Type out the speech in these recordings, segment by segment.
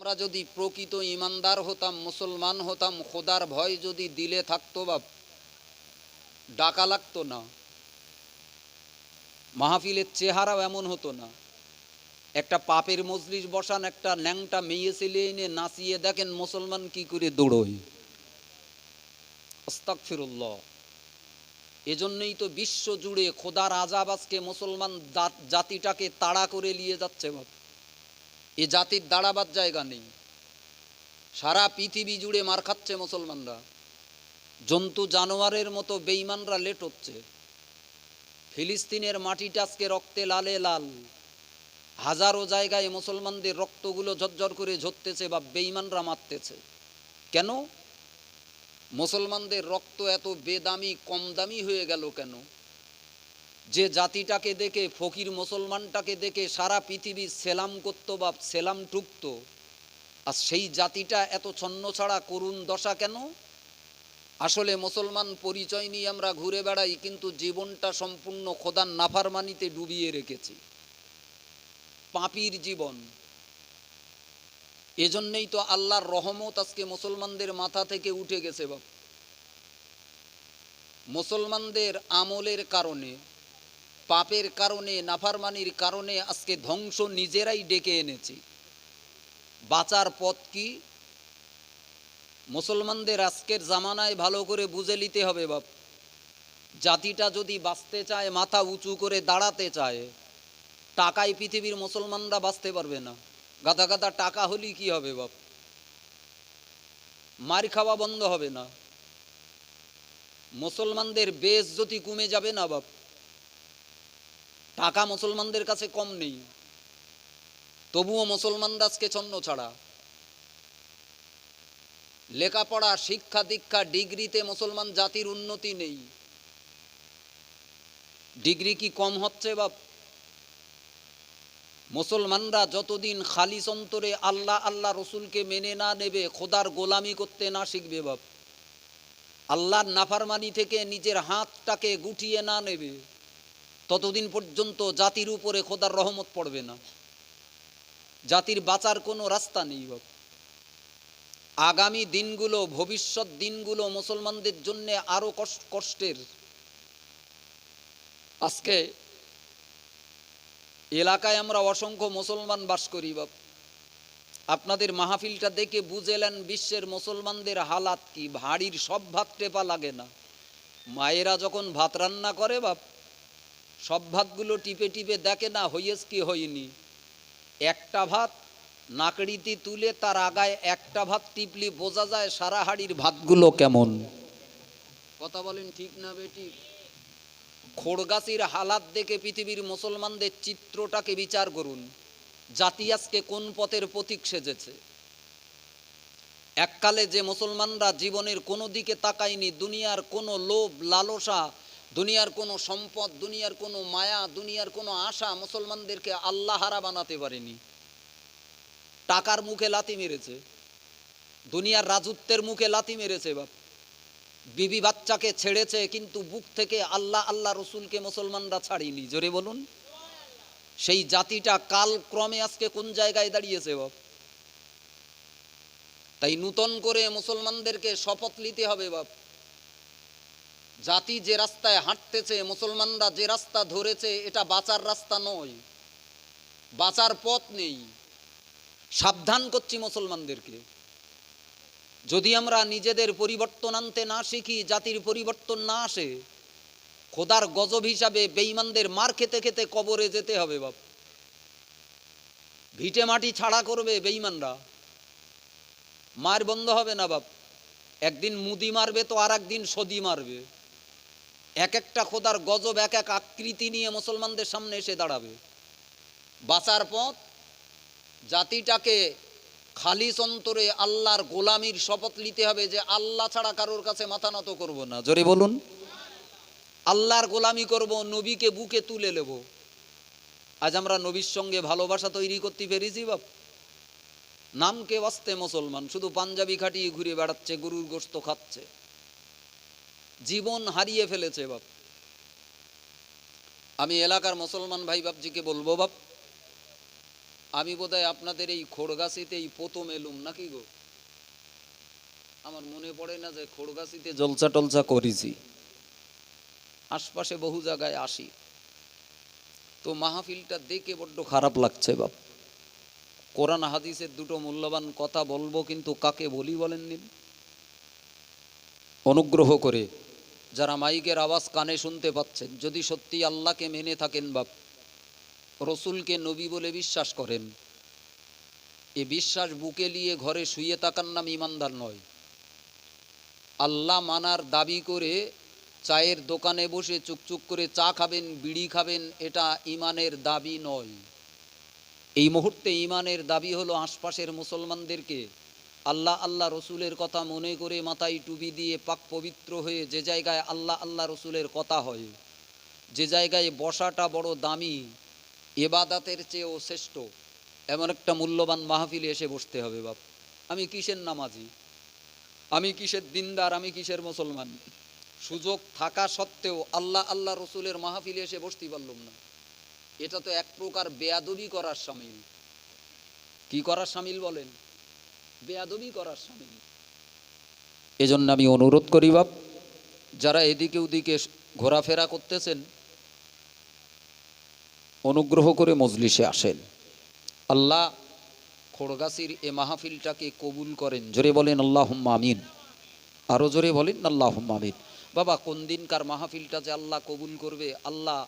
আমরা যদি প্রকৃত ইমানদার হতাম, মুসলমান হতাম, খোদার ভয় যদি দিলে থাকতো বাপ, ডাকা লাগতো না, মাহফিলের চেহারাও এমন হতো না। একটা পাপের মজলিস বসান, একটা ন্যাংটা মেয়ে ছেলে এনে নাচিয়ে দেখেন মুসলমান কি করে দৌড়ই। আস্তাগফিরুল্লাহ। এজন্যই তো বিশ্ব জুড়ে খোদার আযাব আজকে মুসলমান জাতিটাকে তাড়া করে নিয়ে যাচ্ছে বাপ। এ জাতির দাঁড়াবার জায়গা নেই। সারা পৃথিবী জুড়ে মার খাচ্ছে মুসলমানরা। জন্তু জানোয়ারের মতো বেঈমানরা লেট হচ্ছে। ফিলিস্তিনের মাটিটা আজকে রক্তে লালে লাল। হাজারো জায়গায় মুসলমানদের রক্তগুলো ঝরঝর করে ঝরতেছে বা বেঈমানরা মারতেছে। কেন মুসলমানদের রক্ত এত বেদামি কম দামি হয়ে গেল কেন? যে জাতিটাকে দেখে, ফকির মুসলমানটাকে দেখে সারা পৃথিবী সেলাম করত বা সেলাম টুকত, আর সেই জাতিটা এত ছন্নছাড়া করুণ দশা কেন? আসলে মুসলমান পরিচয় নিয়ে আমরা ঘুরে বেড়াই, কিন্তু জীবনটা সম্পূর্ণ খোদার নাফরমানিতে ডুবিয়ে রেখেছি। পাপীর জীবন। এজন্যই তো আল্লাহর রহমত আজকে মুসলমানদের মাথা থেকে উঠে গেছে বাপ। মুসলমানদের আমলের কারণে, পাপের কারণে, নাফরমানির কারণে আজকে ধ্বংস নিজেরাই ডেকে এনেছি। বাঁচার পথ কি? মুসলমানদের আজকের জামানায় ভালো করে বুঝে নিতে হবে বাপ। জাতিটা যদি বাঁচতে চায়, মাথা উঁচু করে দাঁড়াতে চায়, টাকায় পৃথিবীর মুসলমানরা বাঁচতে পারবে না। গাদা গাদা টাকা হলেই কি হবে বাপ? মার খাওয়া বন্ধ হবে না। মুসলমানদের বেইজ্জতি কমে যাবে না বাপ। টাকা মুসলমানদের কাছে কম নেই, তবুও মুসলমানরা আজকে ছন্ন ছাড়া। লেখাপড়া, শিক্ষা দীক্ষা, ডিগ্রিতে মুসলমান জাতির উন্নতি নেই। ডিগ্রি কি কম হচ্ছে বাপ? মুসলমানরা যতদিন খালিস অন্তরে আল্লাহ আল্লাহ রসুলকে মেনে না নেবে, খোদার গোলামি করতে না শিখবে বাপ, আল্লাহর নাফরমানি থেকে নিজের হাতটাকে গুটিয়ে না নেবে, ততদিন পর্যন্ত জাতির উপরে খোদার রহমত পড়বে না। জাতির বাঁচার কোনো রাস্তা নেই বাপ। আগামী দিনগুলো, ভবিষ্যৎ দিনগুলো মুসলমানদের জন্য আরো কষ্টের। আজকে এলাকায় আমরা অসংখ্য মুসলমান বাস করি বাপ। আপনাদের মাহফিলটা দেখে বুঝেলেন বিশ্বের মুসলমানদের হালাত কি। ভারীর সব ভাত টেপা লাগে না। মায়েরা যখন ভাত রান্না করে বাপ, সব ভাতগুলো টিপে টিপে দেখে না হইয়েছে কি হয়নি। একটা ভাত নাকড়িতে তুলে তার আগায় একটা ভাত টিপলি বোঝা যায় সারা হাড়ির ভাতগুলো কেমন। কথা বলেন ঠিক না বেটি? খোড়গাছির হালাত দেখে পৃথিবীর মুসলমানদের চিত্রটাকে বিচার করুন। জাতি আজকে কোন পথের প্রতীক সেজেছে। এককালে যে মুসলমানরা জীবনের কোনো দিকে তাকায়নি, দুনিয়ার কোনো লোভ লালসা, দুনিয়ার কোনো সম্পদ, দুনিয়ার কোনো মায়া, দুনিয়ার কোনো আশা মুসলমানদেরকে আল্লাহারা বানাতে পারেনি। টাকার মুখে লাথি মেরেছে, দুনিয়ার রাজত্বের মুখে লাথি মেরেছে বাপ। বিবি বাচ্চাকে ছেড়েছে, কিন্তু বুক থেকে আল্লাহ আল্লাহ রসুলকে মুসলমানরা ছাড়িনি। জোরে বলুন। সেই জাতিটা কালক্রমে আজকে কোন জায়গায় দাঁড়িয়েছে বাপ। তাই নূতন করে মুসলমানদেরকে শপথ নিতে হবে বাপ। জাতি যে রাস্তায় হাঁটতেছে, মুসলমানরা যে রাস্তা ধরেছে, এটা বাঁচার রাস্তা নয়, বাঁচার পথ নেই। সাবধান করছি মুসলমানদেরকে। যদি আমরা নিজেদের পরিবর্তন আনতে না শিখি, জাতির পরিবর্তন না আসে, খোদার গজব হিসাবে বেঈমানদের মার খেতে খেতে কবরে যেতে হবে বাপ। ভিটে মাটি ছাড়া করবে বেঈমানরা, মার বন্ধ হবে না বাপ। একদিন মুদি মারবে তো আর একদিন সদি মারবে। এক একটা খোদার গজব এক এক আকৃতি নিয়ে মুসলমানদের সামনে এসে দাঁড়াবে। বাঁচার পথ, জাতিটাকে খালিস অন্তরে আল্লাহর গোলামির শপথ নিতে হবে যে আল্লাহ ছাড়া কারোর কাছে মাথা নত করব না। জোরে বলুন। আল্লাহর গোলামি করব, নবীকে বুকে তুলে নেব। আজ আমরা নবীর সঙ্গে ভালোবাসা তৈরি করতে পেরেছি বাপ। নামকে বাঁচতে মুসলমান, শুধু পাঞ্জাবি খাটিয়ে ঘুরে বেড়াচ্ছে, গরুর গোশত খাচ্ছে, জীবন হারিয়ে ফেলেছে বাপ। আমি এলাকার মুসলমান ভাই বাপজিকে বলবো বাপ, আমি বোধহয় আপনাদের এই খোড়গাছিতেই প্রথম এলুম নাকি গো? আমার মনে পড়ে না যে খোড়গাছিতে জলসা টলসা করেছি, আশপাশে বহু জায়গায় আসি। তো মাহফিলটা দেখে বড্ড খারাপ লাগছে বাপ। কোরআন হাদিসের দুটো মূল্যবান কথা বলবো, কিন্তু কাকে বলি বলেননি? অনুগ্রহ করে যারা মাইকের আওয়াজ কানে শুনতে পাচ্ছেন, যদি সত্যি আল্লাহকে মেনে থাকেন বাপ, রসুলকে নবী বলে বিশ্বাস করেন, এ বিশ্বাস বুকে নিয়ে ঘরে শুয়ে থাকার নাম ইমানদার নয়। আল্লাহ মানার দাবি করে চায়ের দোকানে বসে চুকচুক করে চা খাবেন, বিড়ি খাবেন, এটা ইমানের দাবি নয়। এই মুহূর্তে ইমানের দাবি হলো আশপাশের মুসলমানদেরকে আল্লাহ আল্লাহ রসুলের কথা মনে করে মাথায় টুপি দিয়ে পাক পবিত্র হয়ে যে জায়গায় আল্লাহ আল্লাহ রসুলের কথা হয়, যে জায়গায় বসাটা বড় দামি, এবাদাতের চেয়েও শ্রেষ্ঠ, এমন একটা মূল্যবান মাহফিলে এসে বসতে হবে বাপ। আমি কিসের নামাজি, আমি কিসের দিনদার, আমি কিসের মুসলমান, সুযোগ থাকা সত্ত্বেও আল্লাহ আল্লাহ রসুলের মাহফিলে এসে বসতে পারলাম না। এটা তো এক প্রকার বেয়াদবি করার শামিল। কি করার শামিল বলেন? বেয়াদবি করার শামিল। এজন্য আমি অনুরোধ করি বাপ, যারা এদিকে ওদিকে ঘোরাফেরা করতেছেন, অনুগ্রহ করে মজলিসে আসেন। আল্লাহ খোড়গাছির এ মাহফিলটাকে কবুল করেন। জোরে বলেন আল্লাহুম্মা আমিন। আরও জোরে বলেন আল্লাহুম্মা আমিন। বাবা, কোন দিনকার মাহফিলটা যে আল্লাহ কবুল করবে, আল্লাহ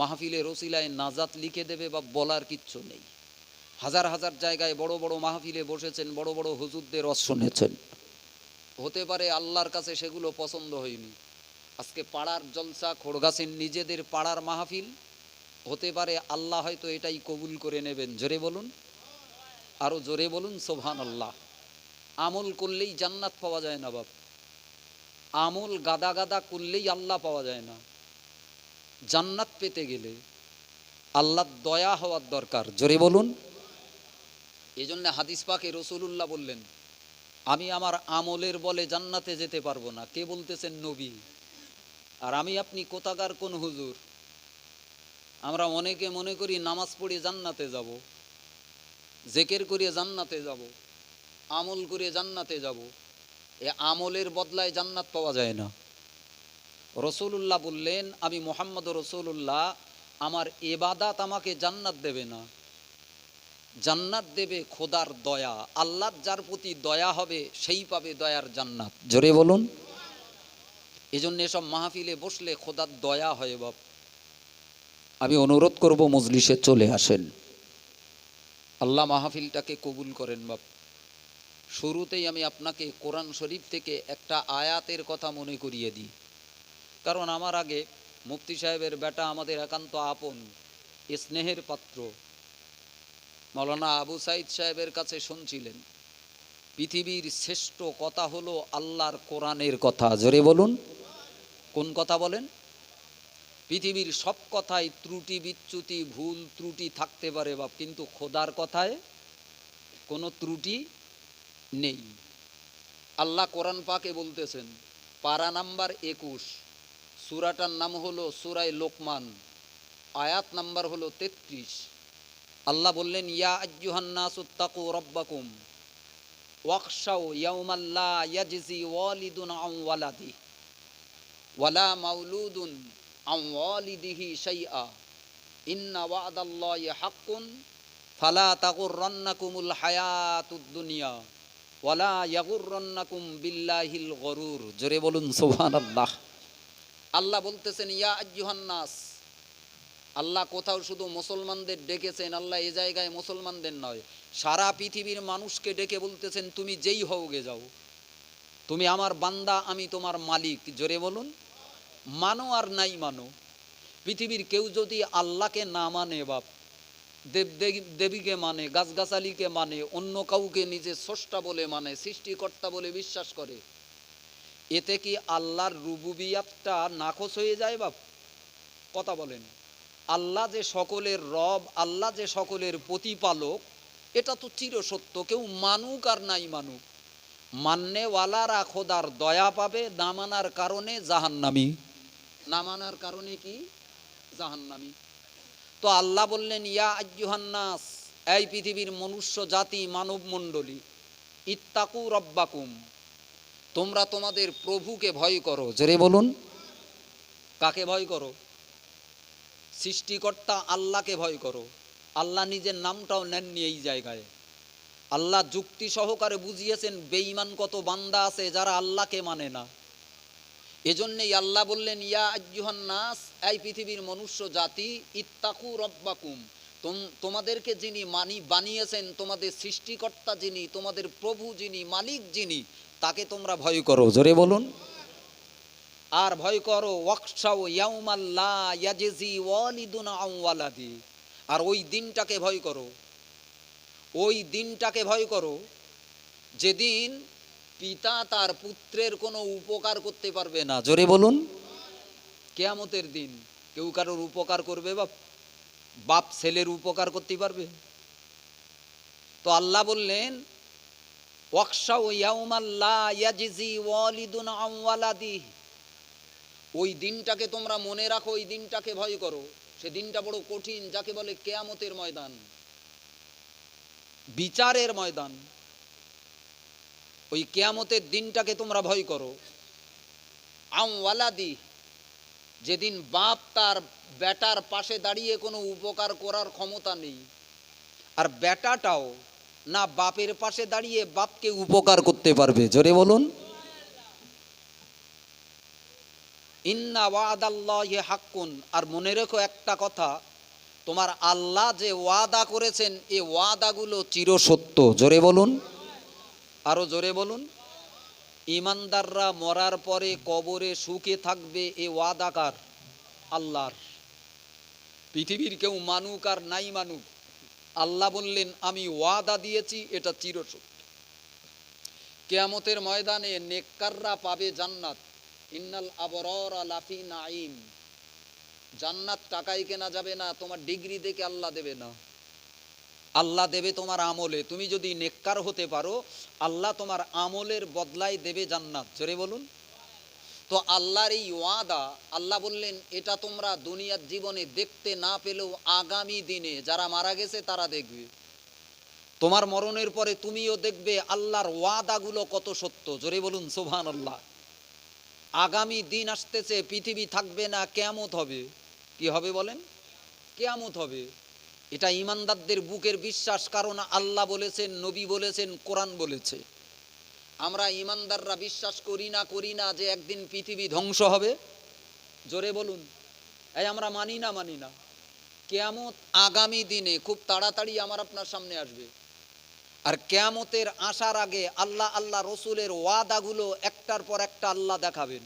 মাহফিলের ওসিলায় নাজাত লিখে দেবে বা বলার কিচ্ছু নেই। হাজার হাজার জায়গায় বড় বড় মাহফিলে বসেছেন, বড় বড় হুজুরদের ওয়াজ শুনেছেন, হতে পারে আল্লাহর কাছে সেগুলো পছন্দ হয়নি। আজকে পাড়ার জলসা, খোড়গাছির নিজেদের পাড়ার মাহফিল, হতে পারে আল্লাহ হয়তো এটাই কবুল করে নেবেন। জোরে বলুন, আরও জোরে বলুন সুবহানাল্লাহ। আমল করলেই জান্নাত পাওয়া যায় না বাপ। আমল গাদা গাদা করলেই আল্লাহ পাওয়া যায় না। জান্নাত পেতে গেলে আল্লাহর দয়া হওয়ার দরকার। জোরে বলুন। এই জন্য হাদিস পাকে রসুলুল্লাহ বললেন, আমি আমার আমলের বলে জান্নাতে যেতে পারবো না। কে বলতেছেন? নবী। আর আমি আপনি কোথাকার কোন হুজুর? আমরা অনেকে মনে করি নামাজ পড়ে জান্নাতে যাব, জেকের করে জান্নাতে যাব, আমল করে জান্নাতে যাব। এ আমলের বদলায় জান্নাত পাওয়া যায় না। রসুলুল্লাহ বললেন, আমি মুহাম্মদ রসুলুল্লাহ, আমার ইবাদত আমাকে জান্নাত দেবে না, জান্নাত দেবে খোদার দয়া। আল্লাহর যার প্রতি দয়া হবে সেই পাবে দয়ার জান্নাত। জোরে বলুন। এজন্য এসব মাহফিলে বসলে খোদার দয়া হয় বাপ। আমি অনুরোধ করব মজলিসে চলে আসেন, আল্লাহ মাহফিলটাকে কবুল করেন বাপ। শুরুতেই আমি আপনাকে কোরআন শরীফ থেকে একটা আয়াতের কথা মনে করিয়ে দিই, কারণ আমার আগে মুফতি সাহেবের বেটা, আমাদের একান্ত আপন, স্নেহের পাত্র মাওলানা আবু সাইদ সাহেবের কাছে শুনছিলেন, পৃথিবীর শ্রেষ্ঠ কথা হলো আল্লাহর কোরআনের কথা। জোরে বলুন, কোন কথা বলেন? পৃথিবীর সব কথায় ত্রুটি বিচ্যুতি ভুল ত্রুটি থাকতে পারে বাপ, কিন্তু খোদার কথায় কোনো ত্রুটি নেই। আল্লাহ কোরআন পাকে বলতেছেন, পারা নাম্বার 21, সূরাটার নাম হলো সূরায়ে লোকমান, আয়াত নাম্বার হলো 33। আল্লাহ বললেন, ইয়া আইয়ুহান নাসুত্তাকু রাব্বাকুম ওয়াখশাউ ইয়াওমান লা ইয়াজজি ওয়ালিদুন আন ওয়ালাদিহি ওয়ালা মাউলুদুন আন ওয়ালিদিহি শাইআ ইন্না ওয়া'দাল্লাহি হাক্কুন ফালা তাগুররান্নাকুমুল হায়াতুদ দুনিয়া ওয়ালা ইয়াগুররান্নাকুম বিল্লাহিল গরুর। জোরে বলুন সুবহানাল্লাহ। আল্লাহ বলতেছেন, ইয়া আইয়ুহান নাস। আল্লাহ কোথাও শুধু মুসলমানদের ডেকেছেন, আল্লাহ এই জায়গায় মুসলমানদের নয়, সারা পৃথিবীর মানুষকে ডেকে বলতেছেন, তুমি যেই হওগে যাও, তুমি আমার বান্দা, আমি তোমার মালিক। জোরে বলুন। মানো আর নাই মানো, পৃথিবীর কেউ যদি আল্লাহকে না মানে বাপ, দেব দেবীকে মানে, গাছগাছালিকে মানে, অন্য কাউকে নিজে স্রষ্টা বলে মানে, সৃষ্টিকর্তা বলে বিশ্বাস করে, এতে কি আল্লাহর রুবুবিয়াতটা নাকচ হয়ে যায় বাপ? কথা বলেন। আল্লাহ যে সকলের রব, আল্লাহ যে সকলের প্রতিপালক, এটা তো চিরসত্য। কেউ মানুক আর নাই মানুক, মাননেওয়ালারা খোদার দয়া পাবে, না মানার কারণে জাহান্নামী। না মানার কারণে কি? জাহান্নামী। তো আল্লাহ বললেন, ইয়া আইয়ুহান নাস, এই পৃথিবীর মনুষ্য জাতি, মানব মণ্ডলী, ইত্তাকু রব্বাকুম, তোমরা তোমাদের প্রভুকে ভয় করো। জোরে বলুন, কাকে ভয় করো? সৃষ্টিকর্তা আল্লাহকে ভয় করো। আল্লাহ নিজের নামটাও নেননি এই জায়গায়। আল্লাহ যুক্তি সহকারে বুঝিয়েছেন বেঈমান কত বান্দা আছে যারা আল্লাহকে মানে না। এজন্যই আল্লাহ বললেন, ইয়া আইয়ুহান নাস, এই পৃথিবীর মনুষ্য জাতি, ইত্তাকু রব্বাকুম, তোমাদেরকে যিনি বানিয়েছেন, তোমাদের সৃষ্টিকর্তা যিনি, তোমাদের প্রভু যিনি, মালিক যিনি, তাকে তোমরা ভয় করো। জোরে বলুন। আর ভয় করো ওয়াকশাও ইয়াউমাল লা ইয়াজজি ওয়ালিদুন আন ওয়ালাদি, আর ওই দিনটাকে ভয় করো, ওই দিনটাকে ভয় করো যেদিন পিতা তার পুত্রের কোনো উপকার করতে পারবে না। জোরে বলুন। কিয়ামতের দিন কেউ কারোর উপকার করবে? বাপ ছেলের উপকার করতে পারবে? তো আল্লাহ বললেন, ওয়াকশাও ইয়াউমাল লা ইয়াজজি ওয়ালিদুন আন ওয়ালাদি, ওই দিনটাকে তোমরা মনে রাখো, ওই দিনটাকে ভয় করো। সে দিনটা বড় কঠিন, যাকে বলে কিয়ামতের ময়দান, বিচারের ময়দান। ওই কিয়ামতের দিনটাকে তোমরা ভয় করো। আন ওয়ালাদি, যেদিন বাপ তার বেটার পাশে দাঁড়িয়ে কোনো উপকার করার ক্ষমতা নেই, আর বেটাটাও না বাপের পাশে দাঁড়িয়ে বাপকে উপকার করতে পারবে। জোরে বলুন। ইন্না ওয়াদাল্লাহি হাক্কুন, আর মনে রেখো একটা কথা, তোমার আল্লাহ যে ওয়াদা করেছেন এই ওয়াদাগুলো চিরসত্য। জোরে বলুন, আরো জোরে বলুন। ইমানদাররা মরার পরে কবরে সুখে থাকবে, এ ওয়াদা কার? আল্লাহর। পৃথিবীর কেউ মানুক আর নাই মানুক, আল্লাহ বললেন আমি ওয়াদা দিয়েছি, এটা চিরসত্য। কিয়ামতের ময়দানে নেককাররা পাবে জান্নাত। ইন্নাল আবরারা লাফি নাঈম, জান্নাত টাকায় কেনা যাবে না, তোমার ডিগ্রি দেখে আল্লাহ দেবে না, আল্লাহ দেবে তোমার আমলে। তুমি যদি নেককার হতে পারো, আল্লাহ তোমার আমলের বদলায় দেবে জান্নাত। জোরে বলুন। তো আল্লাহর এই ওয়াদা, আল্লাহ বললেন এটা তোমরা দুনিয়ার জীবনে দেখতে না পেলেও আগামী দিনে যারা মারা গেছে তারা দেখবে। তোমার মরণের পরে তুমিও দেখবে আল্লাহর ওয়াদাগুলো কত সত্য। জোরে বলুন সুবহানাল্লাহ। আগামী দিন আসতেছে, পৃথিবী থাকবে না, কিয়ামত হবে। কি হবে বলেন? কিয়ামত হবে। এটা ইমানদারদের বুকের বিশ্বাস, কারণ আল্লাহ বলেছেন, নবী বলেছেন, কোরআন বলেছে। আমরা ইমানদাররা বিশ্বাস করি না যে একদিন পৃথিবী ধ্বংস হবে। জোরে বলুন। এই আমরা মানি না। কিয়ামত আগামী দিনে খুব তাড়াতাড়ি আমার আপনার সামনে আসবে। আর কিয়ামতের আসার আগে আল্লাহ রসুলের ওয়াদাগুলো একটার পর একটা আল্লাহ দেখাবেন।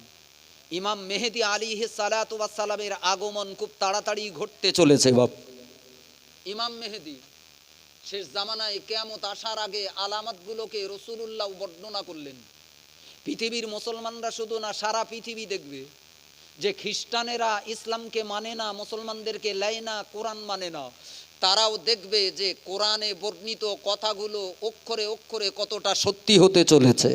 ইমাম মেহেদী আলাইহিস সালাতু ওয়াস সালামের আগমন খুব তাড়াতাড়ি ঘটতে চলেছে। বাপ ইমাম মেহেদী শেষ জামানায় কিয়ামত আসার আগে আলামতগুলোকে রাসূলুল্লাহ বর্ণনা করলেন। পৃথিবীর মুসলমানরা শুধু না, সারা পৃথিবী দেখবে যে খ্রিস্টানেরা ইসলামকে মানে না, মুসলমানদেরকে লেয় না, কোরআন মানে না। তারাও দেখবে যে কোরআনে বর্ণিত কথাগুলো অক্ষরে অক্ষরে কতটা সত্যি হতে চলেছে।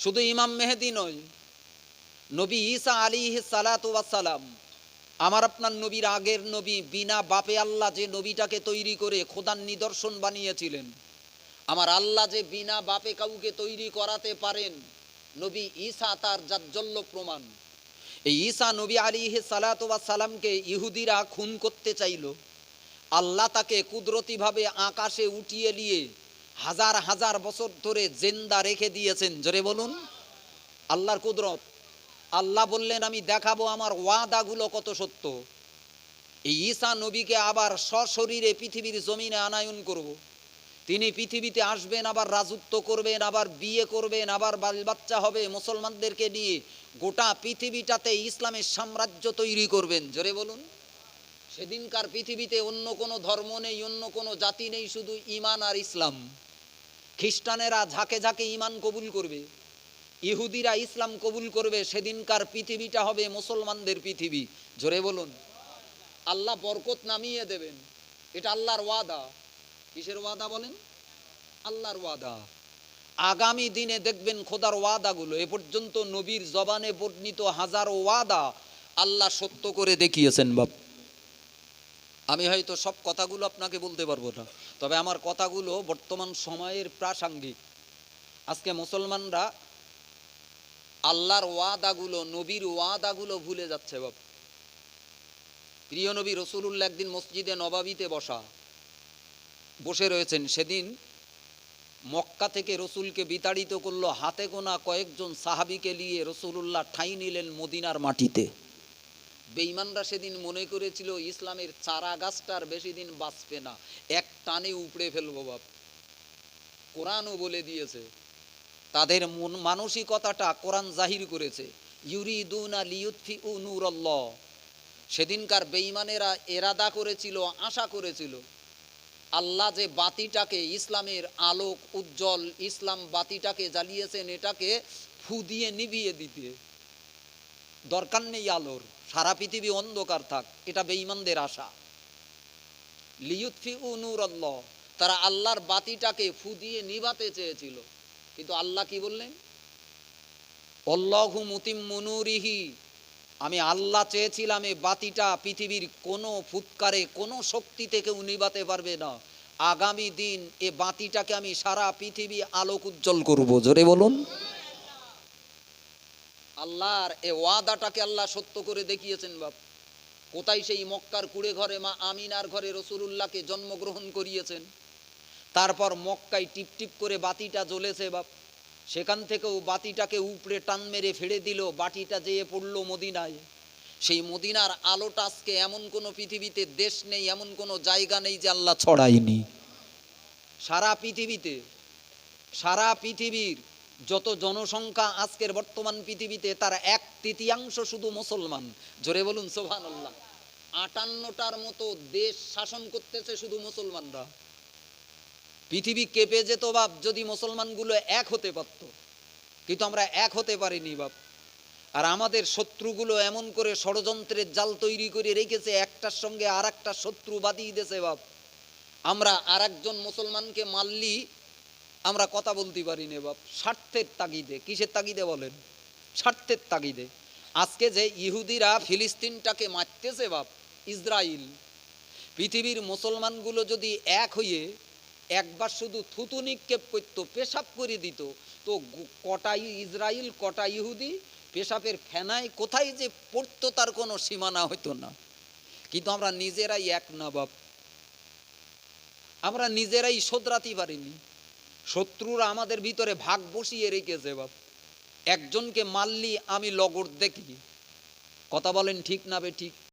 শুধু ইমাম মেহেদী নয়, নবী ঈসা আলাইহিস সালাতু ওয়াস সালাম, আমার আপনার নবীর আগের নবী, বিনা বাপে আল্লাহ যে নবীটাকে তৈরি করে খোদার নিদর্শন বানিয়েছিলেন, আমার আল্লাহ যে বিনা বাপে কাউকে তৈরি করাতে পারেন, নবী ঈসা তার জাজ্জল্য প্রমাণ। এই ঈসা নবী আলাইহিস সালাতু ওয়াস সালামকে ইহুদিরা খুন করতে চাইল। আল্লাহ তাকে কুদরতিভাবে আকাশে উঠিয়ে নিয়ে হাজার হাজার বছর ধরে জিন্দা রেখে দিয়েছেন। জোরে বলুন আল্লাহর কুদরত। আল্লাহ বললেন আমি দেখাবো আমার ওয়াদাগুলো কত সত্য। এই ঈসা নবীকে আবার সশরীরে পৃথিবীর জমিনে আনায়ন করব। তিনি পৃথিবীতে আসবেন, আবার রাজত্ব করবেন, আবার বিয়ে করবেন, আবার বাল বাচ্চা হবে, মুসলমানদেরকে নিয়ে গোটা পৃথিবীটাতে ইসলামের সাম্রাজ্য তৈরি করবেন। জোরে বলুন। সেদিনকার পৃথিবীতে অন্য কোনো ধর্ম নেই, অন্য কোনো জাতি নেই, শুধু ঈমান আর ইসলাম। খ্রিস্টানেরা ঝাঁকে ঝাঁকে ঈমান কবুল করবে, ইহুদিরা ইসলাম কবুল করবে। সেদিনকার পৃথিবীটা হবে মুসলমানদের পৃথিবী। জোরে বলুন। আল্লাহ বরকত নামিয়ে দেবেন, এটা আল্লাহর ওয়াদা। কিসের ওয়াদা বলেন? আল্লাহর ওয়াদা। আগামী দিনে দেখবেন খোদার ওয়াদাগুলো এ পর্যন্ত নবীর জবানে বর্ণিত হাজারো ওয়াদা আল্লাহ সত্য করে দেখিয়েছেন। বাপ আমি হয়তো সব কথাগুলো আপনাকে বলতে পারবো না, তবে আমার কথাগুলো বর্তমান সময়ের প্রাসঙ্গিক। আজকে মুসলমানরা আল্লাহর ওয়াদাগুলো, নবীর ওয়াদাগুলো ভুলে যাচ্ছে বাপ। প্রিয় নবী রসুলুল্লাহ একদিন মসজিদে নবাবিতে বসে রয়েছেন। সেদিন মক্কা থেকে রসুলকে বিতাড়িত করলো হাতে গোনা কয়েকজন সাহাবিকে নিয়ে রসুলুল্লাহ ঠাঁই নিলেন মদিনার মাটিতে। বেঈমানরা সেদিন মনে করেছিল ইসলামের চারা গাছটার বেশি দিন বাঁচবে না, এক টানে উপড়ে ফেলবো বাপ। কোরআনও বলে দিয়েছে, তাদের মানসিকতাটা কোরআন জাহির করেছে, ইউরিদুনা লিইউতফিউ নূরাল্লাহ। সেদিনকার বেঈমানেরা এরাদা করেছিল, আশা করেছিল আল্লাহ যে বাতিটাকে, ইসলামের আলোক উজ্জ্বল ইসলাম বাতিটাকে জ্বালিয়েছেন, এটাকে ফু দিয়ে নিভিয়ে দিতে। দরকার নেই আলোর, সারা পৃথিবী অন্ধকার থাক, এটা বেঈমানদের আশা। লিইউতফিউ নূরাল্লাহ, তারা আল্লাহর বাতিটাকে ফু দিয়ে নিভাতে চেয়েছিল। কিন্তু আল্লাহ কি বললেন? আল্লাহু মুতিম্মু নূরিহি, আমি আল্লাহ চেয়েছিলাম এই বাতিটা পৃথিবীর কোনো ফুৎকারে, কোনো শক্তিতে কেউ নিভাতে পারবে না। আগামী দিন এ বাতিটাকে আমি সারা পৃথিবী আলোক উজ্জ্বল করব। জোরে বলুন। আল্লাহর এ ওয়াদাটাকে আল্লাহ সত্য করে দেখিয়েছেন বাপ। কোথায়? সেই মক্কার কুড়ে ঘরে মা আমিনার ঘরে রসুলুল্লাহকে জন্মগ্রহণ করিয়েছেন। তারপর মক্কায় টিপ টিপ করে বাতিটা জ্বলেছে বাপ। সেখান থেকেও বাতিটাকে উপড়ে টান মেরে ফেলে দিল, বাতিটা যেয়ে পড়লো মদিনায়। সেই মদিনার আলোটা আজকে এমন কোনো পৃথিবীতে দেশ নেই, এমন কোনো জায়গা নেই যে আল্লাহ ছড়ায়নি। সারা পৃথিবীতে, সারা পৃথিবীর যত জনসংখ্যা আজকের বর্তমান পৃথিবীতে, তার 1/3 শুধু মুসলমান। জোরে বলুন সুবহানাল্লাহ। 58টার মতো দেশ শাসন করতেছে শুধু মুসলমানরা। পৃথিবী কেঁপে যেত বাপ যদি মুসলমানগুলো এক হতে পারত, কিন্তু আমরা এক হতে পারিনি বাপ। আর আমাদের শত্রুগুলো এমন করে ষড়যন্ত্রের জাল তৈরি করে রেখেছে, একটার সঙ্গে আর একটা শত্রু বাঁধিয়ে দিয়েছে বাপ। আমরা আর একজন মুসলমানকে মারলি আমরা কথা বলতে পারি না বাপ, স্বার্থের তাগিদে। কিসের তাগিদে বলেন? স্বার্থের তাগিদে। আজকে যে ইহুদিরা ফিলিস্তিনটাকে মারতেছে বাপ, ইসরায়েল, পৃথিবীর মুসলমানগুলো যদি এক হয়ে একবার শুধু থুতু নিক্ষেপ করতো, পেশাব করে দিত, তো কটা ইসরায়েল কটা ইহুদি পেশাবের ফেনায় কোথায় যে পড়তো তার কোনো সীমানা হতো না। কিন্তু আমরা নিজেরাই এক না বাপ, আমরা নিজেরাই শোধরাতে পারিনি। শত্রুরা আমাদের ভিতরে ভাগ বসিয়ে রেখেছে বাপ। একজনকে মারলি আমি লগর দেখি। কথা বলেন ঠিক না বে ঠিক?